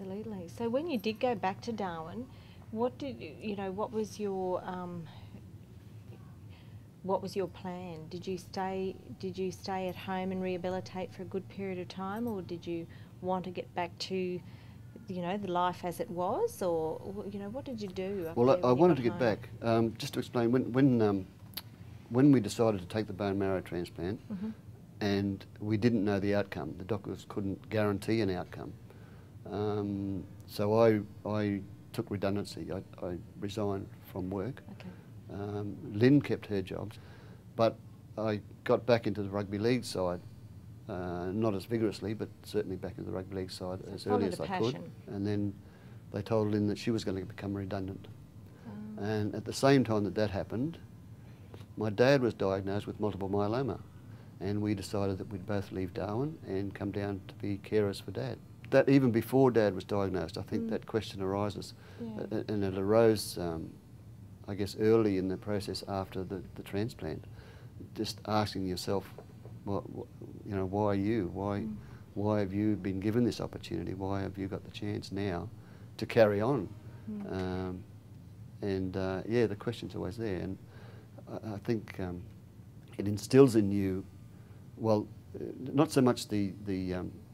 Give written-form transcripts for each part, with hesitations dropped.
Absolutely. So when you did go back to Darwin, what did you know? What was your plan? Did you stay at home and rehabilitate for a good period of time, or did you want to get back to, you know, the life as it was, or you know, what did you do? Well, I wanted to get back. Just to explain, when we decided to take the bone marrow transplant, and we didn't know the outcome, the doctors couldn't guarantee an outcome. So I took redundancy. I resigned from work. Okay. Lynn kept her jobs, but I got back into the rugby league side, not as vigorously, but certainly back into the rugby league side as early as I could. And then they told Lynn that she was going to become redundant. And at the same time that happened, my dad was diagnosed with multiple myeloma, and we decided that we'd both leave Darwin and come down to be carers for Dad. That even before Dad was diagnosed, I think that question arises, and it arose, I guess, early in the process after the transplant, just asking yourself, you know, why you? Why have you been given this opportunity? Why have you got the chance now to carry on? Yeah, the question's always there, and I think it instills in you, well, not so much the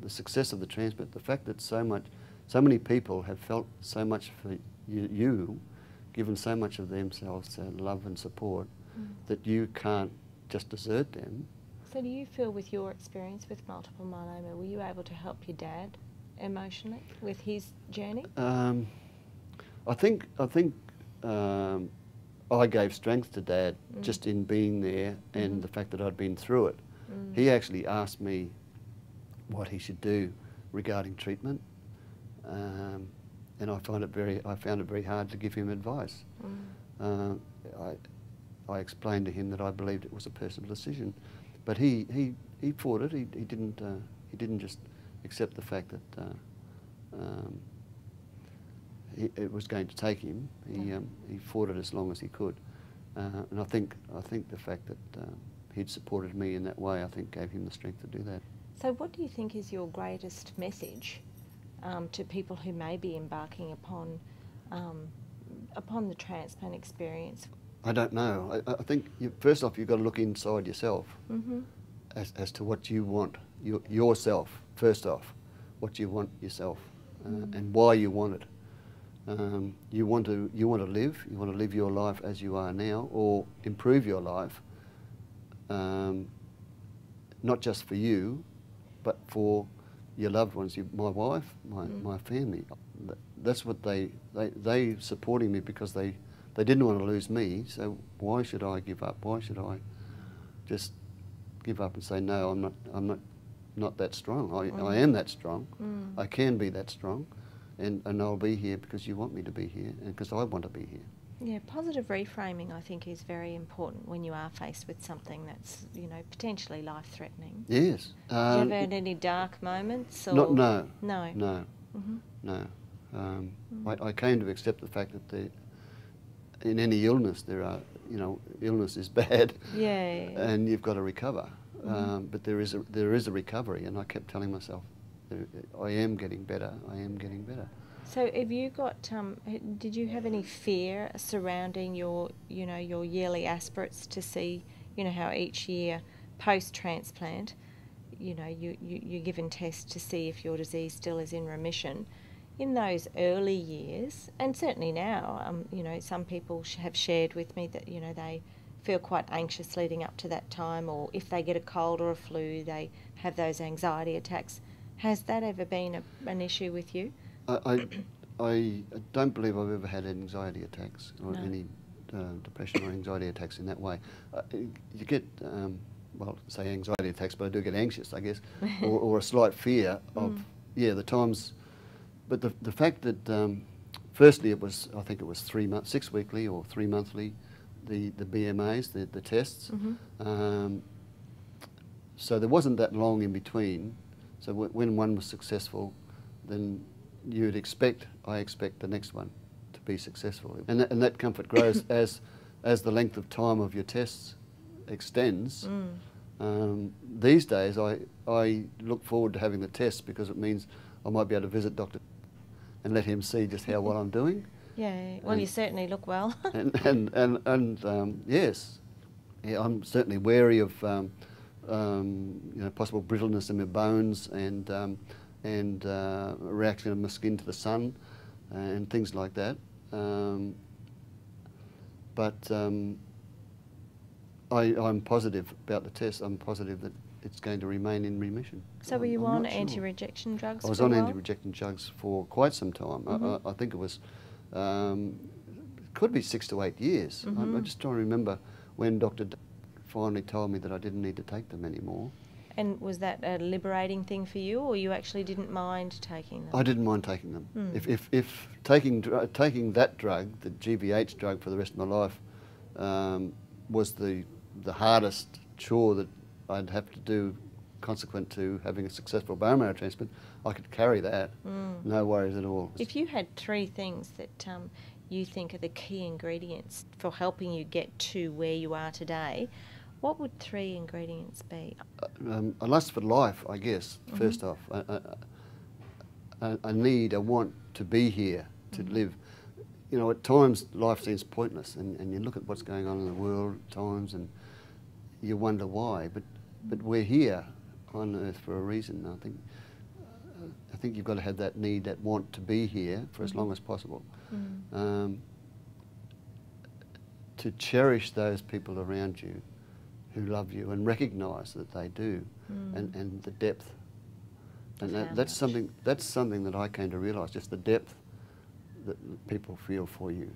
success of the transplant, the fact that so many people have felt so much for you, given so much of themselves love and support, that you can't just desert them. So do you feel, with your experience with multiple myeloma, were you able to help your dad emotionally with his journey? I think I gave strength to Dad just in being there, and the fact that I'd been through it. He actually asked me what he should do regarding treatment, and I found it very hard to give him advice. I explained to him that I believed it was a personal decision, but he fought it. He didn't just accept the fact that it was going to take him. He fought it as long as he could, and I think the fact that he'd supported me in that way, I think, gave him the strength to do that. So what do you think is your greatest message to people who may be embarking upon the transplant experience? I don't know. I think first off, you've got to look inside yourself as to what you want yourself. First off, what you want yourself and why you want it. You want to live. You want to live your life as you are now, or improve your life. Not just for you, but for your loved ones, my wife, my family. That's what they supporting me, because they didn't want to lose me. So why should I give up? Why should I just give up and say no? I'm not that strong. I am that strong. I can be that strong, and I'll be here because you want me to be here, and because I want to be here. Yeah, positive reframing, I think, is very important when you are faced with something that's, you know, potentially life-threatening. Yes. Did you ever had any dark moments? Or? No. No. No. I came to accept the fact that in any illness there are, you know, illness is bad. Yeah. And you've got to recover. But there is a recovery, and I kept telling myself, I am getting better. I am getting better. So have you got, did you have any fear surrounding your yearly aspirates to see, you know, how each year post-transplant, you know, you're given tests to see if your disease still is in remission? In those early years, and certainly now, you know, some people have shared with me that, you know, they feel quite anxious leading up to that time, or if they get a cold or a flu, they have those anxiety attacks. Has that ever been an issue with you? I don't believe I've ever had anxiety attacks or any depression or anxiety attacks in that way. You get, well, say anxiety attacks, but I do get anxious, I guess, or a slight fear of, the times. But the fact that, firstly, I think it was 6 weekly or 3 monthly, the BMAs, the tests. So there wasn't that long in between. So when one was successful, then I expect the next one to be successful. And that comfort grows as the length of time of your tests extends. These days I look forward to having the tests, because it means I might be able to visit Dr. and let him see just how well I'm doing. Yeah, well, you certainly look well. Yes, yeah, I'm certainly wary of possible brittleness in my bones and reaction of my skin to the sun and things like that. I'm positive about the test. I'm positive that it's going to remain in remission. So were you on anti-rejection drugs for a while? I was on anti-rejection drugs for quite some time. I think it was, could be 6 to 8 years. I'm just trying to remember when Dr. finally told me that I didn't need to take them anymore. And was that a liberating thing for you, or you actually didn't mind taking them? I didn't mind taking them. If taking that drug, the GVH drug, for the rest of my life was the hardest chore that I'd have to do consequent to having a successful bone marrow transplant, I could carry that. No worries at all. If you had 3 things that you think are the key ingredients for helping you get to where you are today, what would 3 ingredients be? A lust for life, I guess, first off. A need, a want to be here, to live. You know, at times life seems pointless, and you look at what's going on in the world at times and you wonder why, but we're here on earth for a reason. I think you've got to have that need, that want to be here for as long as possible. To cherish those people around you who love you and recognise that they do, and the depth. And that's something that I came to realise, just the depth that people feel for you.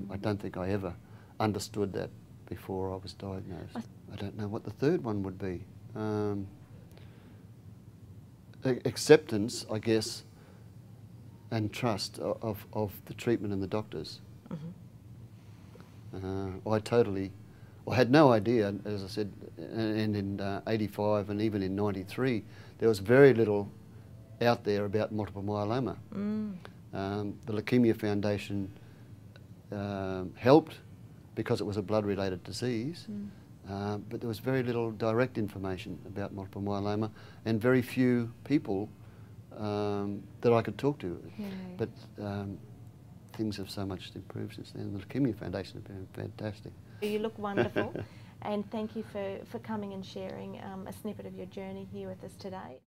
I don't think I ever understood that before I was diagnosed. I don't know what the third one would be. Acceptance, I guess, and trust of the treatment and the doctors. I had no idea, as I said, and in 85 and even in 93, there was very little out there about multiple myeloma. The Leukaemia Foundation helped because it was a blood-related disease, but there was very little direct information about multiple myeloma and very few people that I could talk to. But things have so much improved since then. The Leukaemia Foundation has been fantastic. You look wonderful, and thank you for coming and sharing a snippet of your journey here with us today.